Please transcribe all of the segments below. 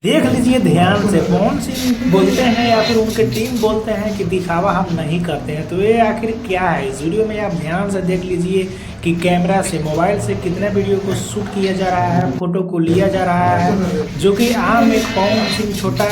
देख लीजिए ध्यान से, पवन सिंह बोलते हैं या फिर उनके टीम बोलते हैं कि दिखावा हम नहीं करते हैं। तो ये आखिर क्या है इस वीडियो में आप ध्यान से देख लीजिए कि कैमरा से, मोबाइल से कितने वीडियो को शूट किया जा रहा है, फोटो को लिया जा रहा है, जो कि आम एक पवन सिंह छोटा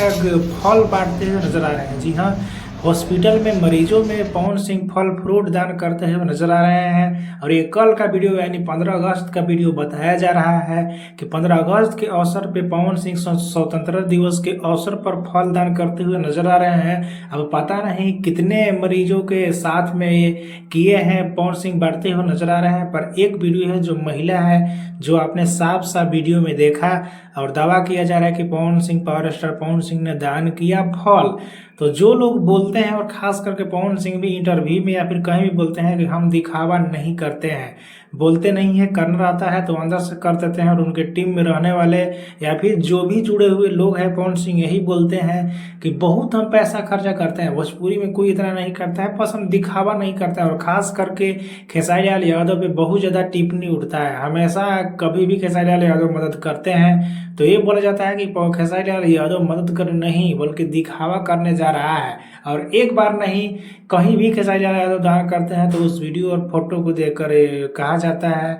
फल बांटते हुए नजर आ रहे हैं। जी हाँ, हॉस्पिटल में मरीजों में पवन सिंह फल फ्रूट दान करते हुए नजर आ रहे हैं। और ये कल का वीडियो यानी 15 अगस्त का वीडियो बताया जा रहा है कि 15 अगस्त के अवसर पे पवन सिंह स्वतंत्रता दिवस के अवसर पर फल दान करते हुए नजर आ रहे हैं। अब पता नहीं कितने मरीजों के साथ में ये किए हैं, पवन सिंह बांटते हुए नजर आ रहे हैं। पर एक वीडियो है जो महिला है, जो आपने साफ साफ वीडियो में देखा और दावा किया जा रहा है कि पवन सिंह, पावर स्टार पवन सिंह ने दान किया फल। तो जो लोग बोलते हैं और खास करके पवन सिंह भी इंटरव्यू में या फिर कहीं भी बोलते हैं कि हम दिखावा नहीं करते हैं, बोलते नहीं है, करना आता है तो अंदर से कर देते हैं। और उनके टीम में रहने वाले या फिर जो भी जुड़े हुए लोग हैं, पवन सिंह यही बोलते हैं कि बहुत हम पैसा खर्चा करते हैं, भोजपुरी में कोई इतना नहीं करता है, बस हम दिखावा नहीं करते हैं। और खास करके खेसारी लाल यादव पे बहुत ज़्यादा टिप्पणी उठता है, हमेशा कभी भी खेसारी लाल यादव मदद करते हैं तो ये बोला जाता है कि खेसारी लाल यादव मदद कर नहीं बल्कि दिखावा करने जा रहा है। और एक बार नहीं, कहीं भी खेसारी लाल यादव दान करते हैं तो उस वीडियो और फोटो को देखकर कहा जाता है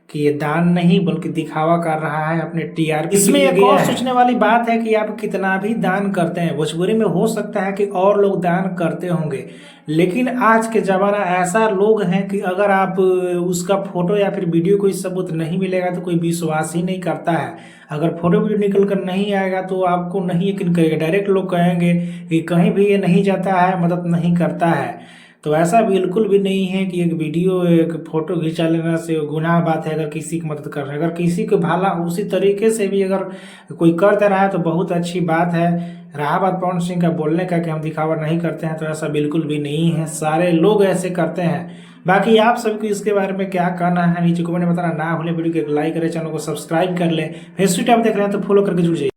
कि ये दान नहीं बल्कि दिखावा कर रहा है अपने टीआरपी। इसमें एक और सोचने वाली बात है कि आप कितना भी दान करते हैं, भोजपुरी में हो सकता है कि और लोग दान करते होंगे, लेकिन आज के जमाना ऐसा लोग हैं कि अगर आप उसका फोटो या फिर वीडियो कोई सबूत नहीं मिलेगा तो कोई विश्वास ही नहीं करता है। अगर फोटो वीडियो निकल कर नहीं आएगा तो आपको नहीं यकीन करेगा, डायरेक्ट लोग कहेंगे कि कहीं भी ये नहीं जाता है, मदद नहीं करता है। तो ऐसा बिल्कुल भी नहीं है कि एक वीडियो, एक फोटो खिंचा लेने से गुनाह बात है। अगर किसी की मदद कर रहे हैं, अगर किसी को भला उसी तरीके से भी अगर कोई कर दे रहा है तो बहुत अच्छी बात है। रहा बात पवन सिंह का बोलने का कि हम दिखावा नहीं करते हैं, तो ऐसा बिल्कुल भी नहीं है, सारे लोग ऐसे करते हैं। बाकी आप सबको इसके बारे में क्या कहना है नीचे कमेंट में बताना ना भूलें। वीडियो को एक लाइक करें, चैनल को सब्सक्राइब कर लें, फेसबुक ऐप देख रहे हैं तो फॉलो करके जुड़ जाइए।